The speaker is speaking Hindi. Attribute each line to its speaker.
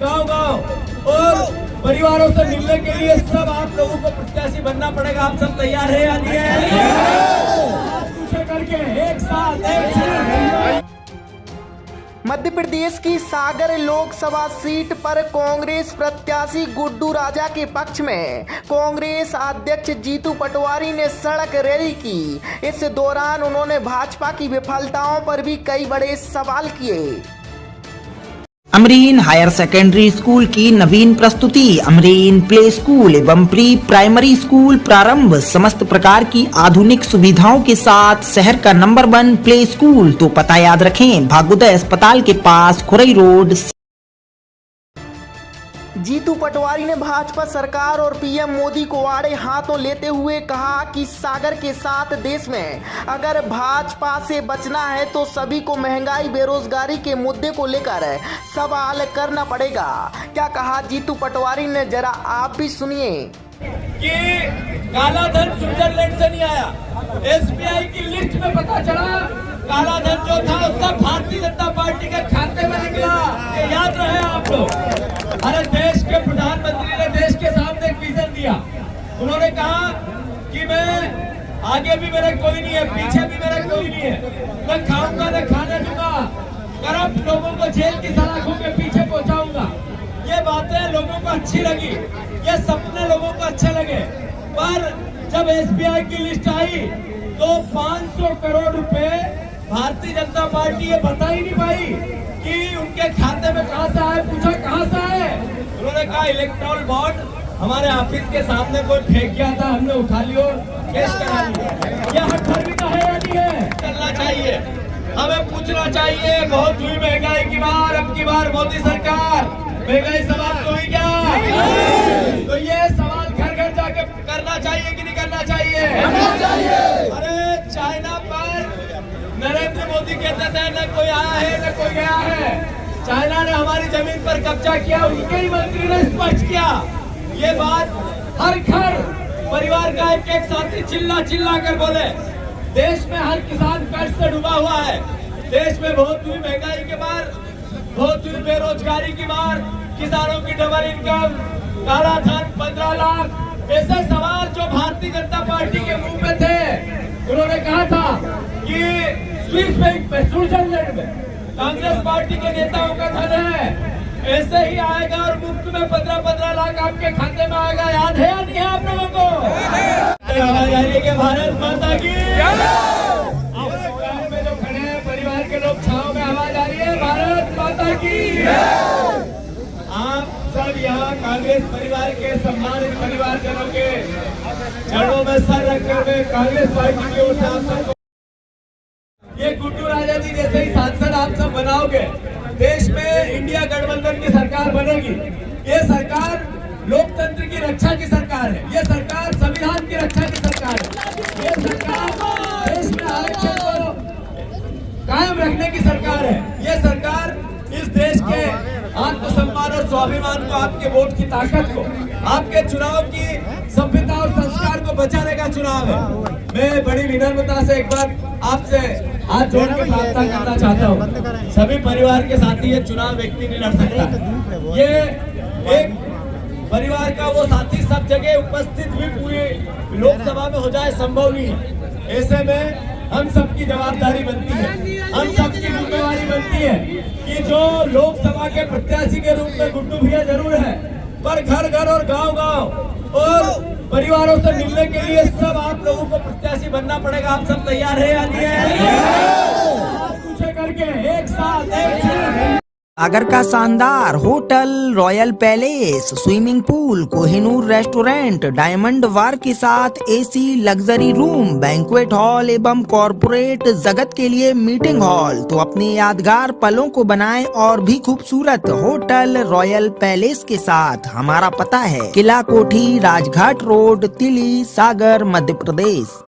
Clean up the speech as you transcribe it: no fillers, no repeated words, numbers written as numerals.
Speaker 1: गांव और परिवारों से मिलने के लिए सब आप लोगों को प्रत्याशी बनना पड़ेगा। आप सब तैयार है या नहीं है? पूछे करके एक साथ
Speaker 2: मध्य प्रदेश की सागर लोकसभा सीट पर कांग्रेस प्रत्याशी गुड्डू राजा के पक्ष में कांग्रेस अध्यक्ष जीतू पटवारी ने सड़क रैली की। इस दौरान उन्होंने भाजपा की विफलताओं पर भी कई बड़े सवाल किए।
Speaker 3: अमरीन हायर सेकेंडरी स्कूल की नवीन प्रस्तुति, अमरीन प्ले स्कूल एवं प्री प्राइमरी स्कूल प्रारंभ, समस्त प्रकार की आधुनिक सुविधाओं के साथ शहर का नंबर 1 प्ले स्कूल। तो पता याद रखें, भागोदय अस्पताल के पास, खुरई रोड।
Speaker 2: जीतू पटवारी ने भाजपा सरकार और पीएम मोदी को आड़े हाथों लेते हुए कहा कि सागर के साथ देश में अगर भाजपा से बचना है तो सभी को महंगाई बेरोजगारी के मुद्दे को लेकर सवाल करना पड़ेगा। क्या कहा जीतू पटवारी ने, जरा आप भी सुनिए।
Speaker 1: कि काला धन स्विट्जरलैंड से नहीं आया। एसबीआई की लिस्ट में पता चला काला धन जो था सब भारतीय जनता पार्टी के खाते में निकला। ये याद रहे आप लोग। अरे देश के प्रधानमंत्री ने देश के सामने एक विजन दिया। उन्होंने कहा कि मैं आगे भी मेरा कोई नहीं है, पीछे भी मेरा कोई नहीं है, मैं खाऊंगा न खाने दूंगा, करप्ट लोगों को जेल की सलाखों के पीछे पहुंचाऊंगा। ये बातें लोगों को अच्छी लगी, ये सपने लोगों को अच्छे लगे। पर जब एसबीआई की लिस्ट आई तो 500 करोड़ रुपए भारतीय जनता पार्टी ये बता ही नहीं पाई कि उनके खाते में कहां से आए। पूछा कहां से आए, उन्होंने कहा इलेक्ट्रॉल बॉन्ड हमारे ऑफिस के सामने कोई फेंक गया था, हमने उठा लियो, केस करा लिया। यह हठधर्मिता है या नहीं है? करना चाहिए, हमें पूछना चाहिए। बहुत हुई महंगाई की बार, अब की बार मोदी सरकार, महंगाई समाप्त हुई क्या? तो ये सवाल घर घर जाके करना चाहिए कि नहीं करना चाहिए? अरे चाइना पर नरेंद्र मोदी कहते थे न कोई आया है न कोई गया है। चाइना ने हमारी जमीन पर कब्जा किया, उनके ही मंत्री ने स्पष्ट किया। ये बात हर घर परिवार का एक एक साथी चिल्ला चिल्ला कर बोले। देश में हर किसान कर्ज से डूबा हुआ है। देश में बहुत हुई महंगाई के मार, बहुत हुई बेरोजगारी की मार, किसानों की डबल इनकम, काला धन 15 लाख, ऐसे सवाल जो भारतीय जनता पार्टी के मुंह में थे। उन्होंने कहा था कि स्विस बैंक में, स्विट्जरलैंड में कांग्रेस पार्टी के नेताओं का धन है, ऐसे ही आएगा और मुफ्त में 15-15 लाख आपके खाते में आएगा। याद है या नहीं है आप लोगों को? आवाज आ रही है कि भारत माता की में जो खड़े हैं परिवार के लोग, छाव में आवाज आ रही है भारत माता की। आप सब यहाँ कांग्रेस परिवार के सम्मानित परिवारजनों के जड़ों में सर रखे हुए कांग्रेस पार्टी की ओर से आप सबको ये गुड्डू राजा जी जैसे ही सांसद आप सब बनाओगे, देश में इंडिया गठबंधन की सरकार बनेगी। ये सरकार लोकतंत्र की रक्षा की सरकार है, ये सरकार संविधान की रक्षा की सरकार है, ये सरकार देश में आरक्षण को कायम रखने की सरकार है। ये सरकार इस देश के आत्मसम्मान और स्वाभिमान को, आपके वोट की ताकत को, आपके चुनाव की सभ्यता और संस्कार को बचाने का चुनाव है। मैं बड़ी विनम्रता से एक बार आपसे हाथ जोड़ के प्रार्थना करना चाहता हूँ, सभी परिवार के साथी ये चुनाव व्यक्ति नहीं लड़ सकता। ये एक परिवार का वो साथी सब जगह उपस्थित भी पूरी लोकसभा में हो जाए संभव नहीं है। ऐसे में हम सबकी जवाबदारी बनती है, हम सबकी जिम्मेवारी बनती है कि जो लोकसभा के प्रत्याशी के रूप में गुड्डू भैया जरूर है, पर घर घर और गांव गांव और परिवारों से मिलने के लिए सब आप लोगों को प्रत्याशी बनना पड़ेगा। आप सब तैयार है या नहीं है? पूछे करके एक साथ
Speaker 3: सागर का शानदार hotel, royal palace, swimming pool, Kohinoor restaurant, diamond bar के साथ AC luxury room, banquet hall एवं कॉर्पोरेट जगत के लिए मीटिंग हॉल। तो अपने यादगार पलों को बनाएं और भी खूबसूरत होटल रॉयल पैलेस के साथ। हमारा पता है किला कोठी, राजघाट रोड, तिली, सागर, मध्य प्रदेश।